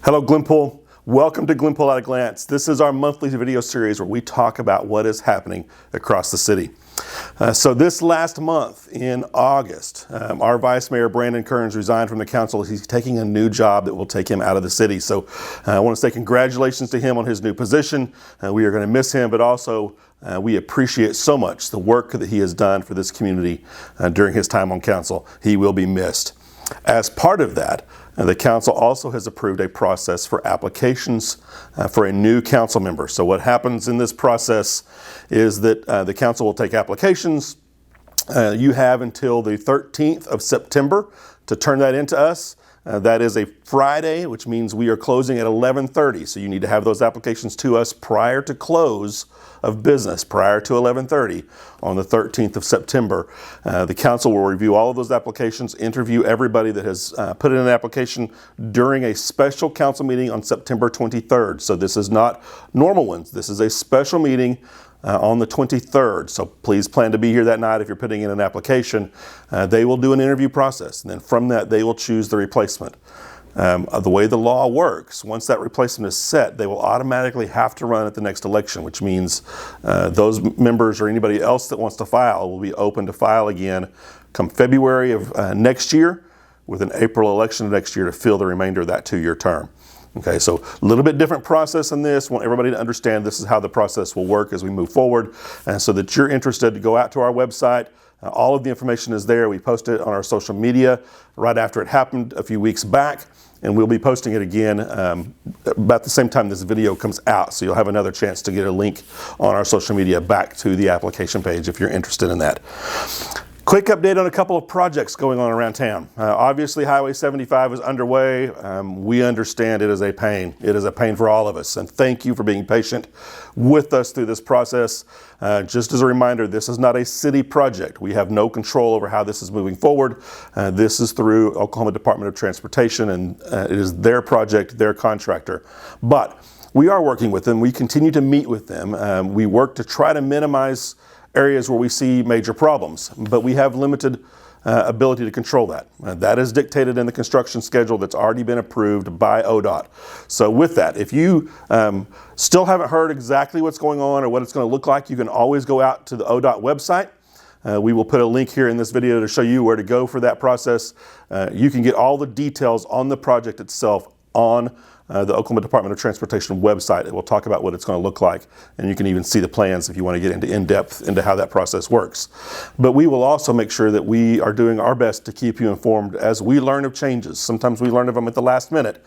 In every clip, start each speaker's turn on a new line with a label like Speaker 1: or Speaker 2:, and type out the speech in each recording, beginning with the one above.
Speaker 1: Hello, Glenpool. Welcome to Glenpool at a Glance. This is our monthly video series where we talk about what is happening across the city. So this last month in August, our Vice Mayor Brandon Kearns resigned from the council. He's taking a new job that will take him out of the city. So I want to say congratulations to him on his new position. We are going to miss him, but also we appreciate so much the work that he has done for this community during his time on council. He will be missed. As part of that, the council also has approved a process for applications for a new council member. So what happens in this process is that the council will take applications. You have until the 13th of September to turn that into us. That is a Friday, which means we are closing at 11:30. So you need to have those applications to us prior to close of business, prior to 11:30 on the 13th of September. The council will review all of those applications, interview everybody that has put in an application during a special council meeting on September 23rd. So this is not normal ones. This is a special meeting on the 23rd. So please plan to be here that night if you're putting in an application. They will do an interview process, and then from that they will choose the replacement. The way the law works, once that replacement is set, they will automatically have to run at the next election, which means those members or anybody else that wants to file will be open to file again come February of next year, with an April election next year to fill the remainder of that 2-year term. Okay, so a little bit different process in this. Want everybody to understand this is how the process will work as we move forward. And so that you're interested, to go out to our website. All of the information is there. We posted it on our social media right after it happened a few weeks back. And we'll be posting it again about the same time this video comes out. So you'll have another chance to get a link on our social media back to the application page if you're interested in that. Quick update on a couple of projects going on around town. Obviously, Highway 75 is underway. We understand it is a pain. It is a pain for all of us. And thank you for being patient with us through this process. Just as a reminder, this is not a city project. We have no control over how this is moving forward. This is through Oklahoma Department of Transportation, and it is their project, their contractor. But we are working with them. We continue to meet with them. We work to try to minimize areas where we see major problems, but we have limited ability to control that. That is dictated in the construction schedule that's already been approved by ODOT. So with that, if you still haven't heard exactly what's going on or what it's going to look like, you can always go out to the ODOT website. We will put a link here in this video to show you where to go for that process. You can get all the details on the project itself on the Oklahoma Department of Transportation website. It will talk about what it's going to look like, and you can even see the plans if you want to get into in-depth into how that process works. But we will also make sure that we are doing our best to keep you informed as we learn of changes. Sometimes we learn of them at the last minute,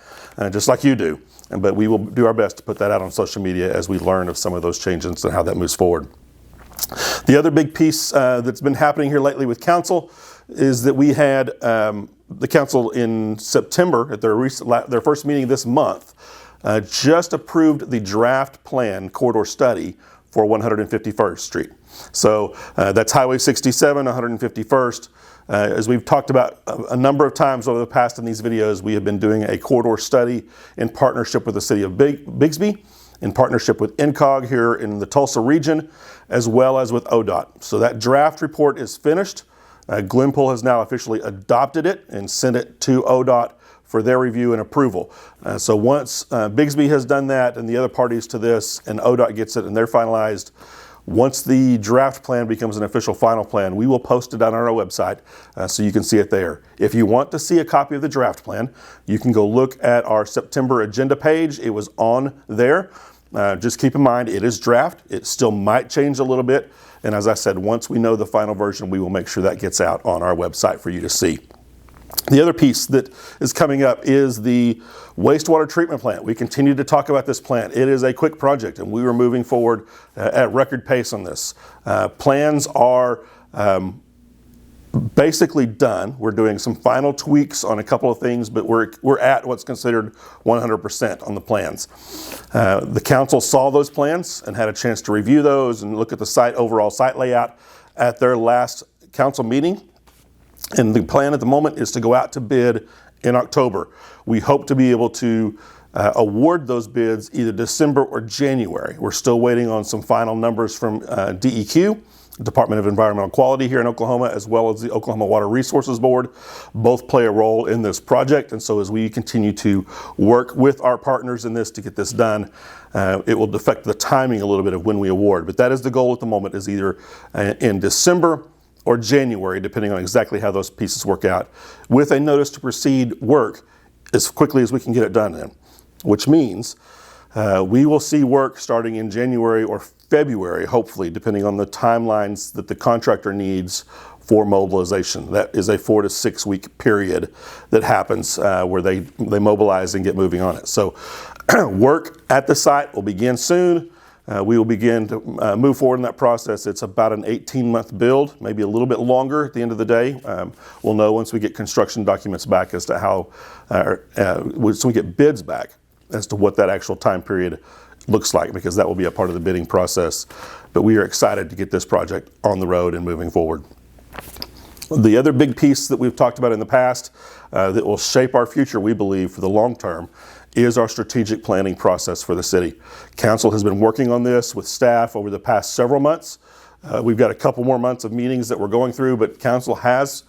Speaker 1: just like you do. But we will do our best to put that out on social media as we learn of some of those changes and how that moves forward. The other big piece that's been happening here lately with council is that we had the council in September at their first meeting this month just approved the draft plan corridor study for 151st Street. So that's Highway 67, 151st. As we've talked about a number of times over the past in these videos, we have been doing a corridor study in partnership with the city of Bixby, in partnership with NCOG here in the Tulsa region, as well as with ODOT. So that draft report is finished. Glenpool has now officially adopted it and sent it to ODOT for their review and approval. So once Bixby has done that and the other parties to this and ODOT gets it and they're finalized, once the draft plan becomes an official final plan, we will post it on our website so you can see it there. If you want to see a copy of the draft plan, you can go look at our September agenda page. It was on there. Just keep in mind, it is draft. It still might change a little bit. And as I said, once we know the final version, we will make sure that gets out on our website for you to see. The other piece that is coming up is the wastewater treatment plant. We continue to talk about this plant. It is a quick project, and we are moving forward at record pace on this. Plans are basically done. We're doing some final tweaks on a couple of things, but we're at what's considered 100% on the plans. The council saw those plans and had a chance to review those and look at the overall site layout at their last council meeting. And the plan at the moment is to go out to bid in October. We hope to be able to award those bids either December or January. We're still waiting on some final numbers from DEQ Department of Environmental Quality here in Oklahoma, as well as the Oklahoma Water Resources Board, both play a role in this project. And so as we continue to work with our partners in this to get this done, it will affect the timing a little bit of when we award. But that is the goal at the moment, is either in December or January, depending on exactly how those pieces work out, with a notice to proceed work as quickly as we can get it done in, which means we will see work starting in January or February, hopefully, depending on the timelines that the contractor needs for mobilization. That is a 4 to 6 week period that happens where they mobilize and get moving on it. So work at the site will begin soon. We will begin to move forward in that process. It's about an 18-month build, maybe a little bit longer at the end of the day. We'll know once we get construction documents back as to how, once we get bids back as to what that actual time period looks like, because that will be a part of the bidding process. But we are excited to get this project on the road and moving forward. The other big piece that we've talked about in the past that will shape our future, we believe, for the long term, is our strategic planning process for the city. Council has been working on this with staff over the past several months. We've got a couple more months of meetings that we're going through, but council has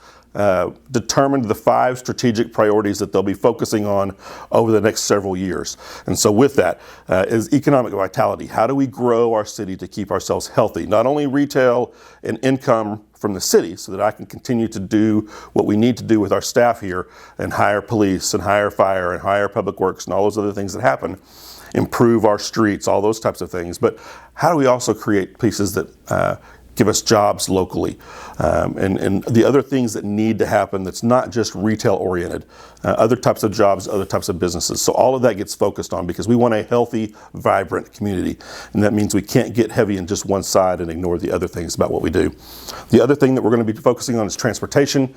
Speaker 1: determined the 5 strategic priorities that they'll be focusing on over the next several years. And so with that is economic vitality. How do we grow our city to keep ourselves healthy? Not only retail and income from the city, so that I can continue to do what we need to do with our staff here and hire police and hire fire and hire public works and all those other things that happen, improve our streets, all those types of things. But how do we also create pieces that give us jobs locally, and the other things that need to happen that's not just retail oriented, other types of jobs, other types of businesses. So all of that gets focused on, because we want a healthy, vibrant community. And that means we can't get heavy in just one side and ignore the other things about what we do. The other thing that we're going to be focusing on is transportation.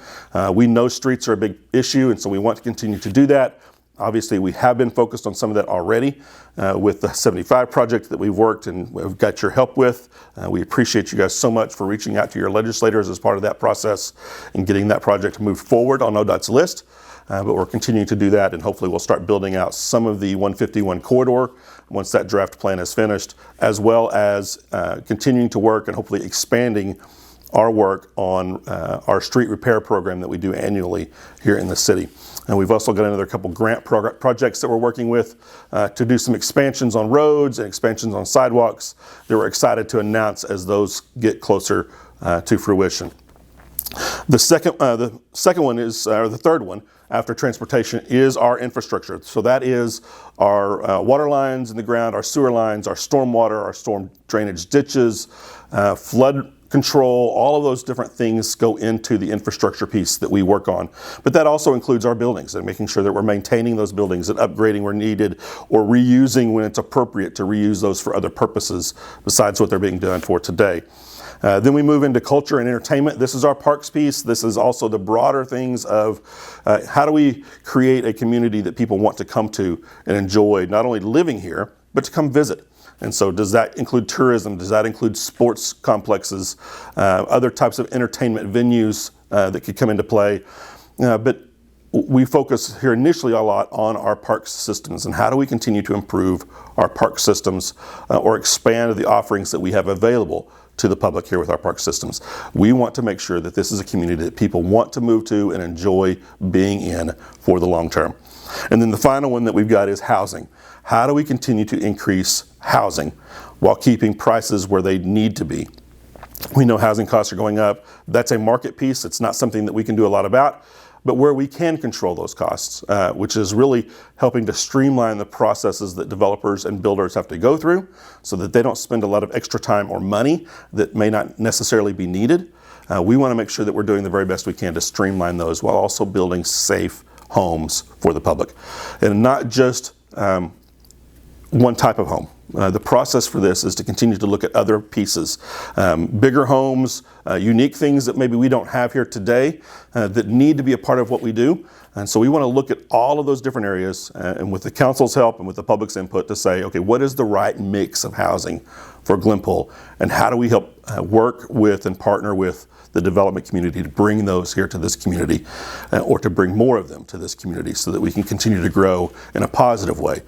Speaker 1: We know streets are a big issue, and so we want to continue to do that. Obviously, we have been focused on some of that already with the 75 project that we've worked and we've got your help with. We appreciate you guys so much for reaching out to your legislators as part of that process and getting that project moved forward on ODOT's list. But we're continuing to do that, and hopefully we'll start building out some of the 151 corridor once that draft plan is finished, as well as continuing to work and hopefully expanding our work on our street repair program that we do annually here in the city. And we've also got another couple grant projects that we're working with to do some expansions on roads and expansions on sidewalks that we're excited to announce as those get closer to fruition. The second one is, or the third one after transportation, is our infrastructure. So that is our water lines in the ground, our sewer lines, our stormwater, our storm drainage ditches, flood control. All of those different things go into the infrastructure piece that we work on. But that also includes our buildings and making sure that we're maintaining those buildings and upgrading where needed, or reusing when it's appropriate to reuse those for other purposes besides what they're being done for today. Then we move into culture and entertainment. This is our parks piece. This is also the broader things of how do we create a community that people want to come to and enjoy, not only living here, but to come visit. And so does that include tourism? Does that include sports complexes, other types of entertainment venues that could come into play? But we focus here initially a lot on our park systems and how do we continue to improve our park systems or expand the offerings that we have available to the public here with our park systems. We want to make sure that this is a community that people want to move to and enjoy being in for the long term. And then the final one that we've got is housing. How do we continue to increase housing while keeping prices where they need to be? We know housing costs are going up. That's a market piece. It's not something that we can do a lot about, but where we can control those costs, which is really helping to streamline the processes that developers and builders have to go through so that they don't spend a lot of extra time or money that may not necessarily be needed. We want to make sure that we're doing the very best we can to streamline those while also building safe homes for the public. And not just one type of home. The process for this is to continue to look at other pieces, bigger homes, unique things that maybe we don't have here today that need to be a part of what we do. And so we want to look at all of those different areas and with the council's help and with the public's input to say, okay, what is the right mix of housing for Glenpool, and how do we help work with and partner with the development community to bring those here to this community or to bring more of them to this community so that we can continue to grow in a positive way.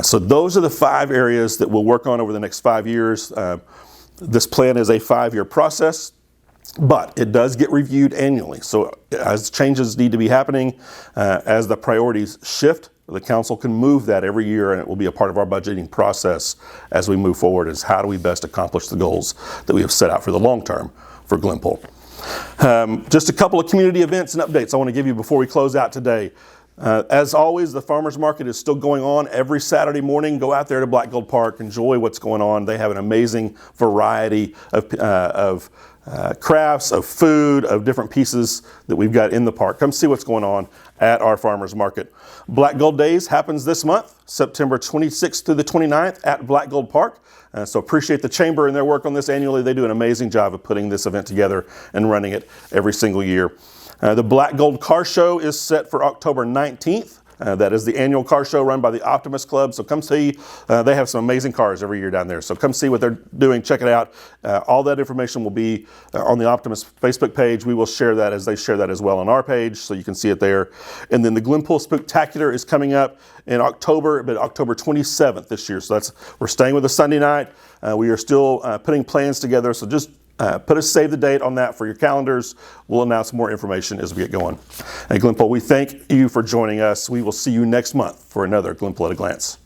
Speaker 1: So those are the 5 areas that we'll work on over the next 5 years. This plan is a 5-year process, but it does get reviewed annually. So as changes need to be happening, as the priorities shift, the council can move that every year, and it will be a part of our budgeting process as we move forward, is how do we best accomplish the goals that we have set out for the long term for Glenpool. Just a couple of community events and updates I want to give you before we close out today. As always, the farmers market is still going on every Saturday morning. Go out there to Black Gold Park, enjoy what's going on. They have an amazing variety of crafts, of food, of different pieces that we've got in the park. Come see what's going on at our farmers market. Black Gold Days happens this month, September 26th through the 29th at Black Gold Park. So appreciate the Chamber and their work on this annually. They do an amazing job of putting this event together and running it every single year. The Black Gold Car Show is set for October 19th. That is the annual car show run by the Optimist Club. So come see. They have some amazing cars every year down there. So come see what they're doing. Check it out. All that information will be on the Optimist Facebook page. We will share that as they share that as well on our page, so you can see it there. And then the Glenpool Spooktacular is coming up in October, but October 27th this year. So we're staying with a Sunday night. We are still putting plans together. So just save the date on that for your calendars. We'll announce more information as we get going. At Glenpool, we thank you for joining us. We will see you next month for another Glenpool at a Glance.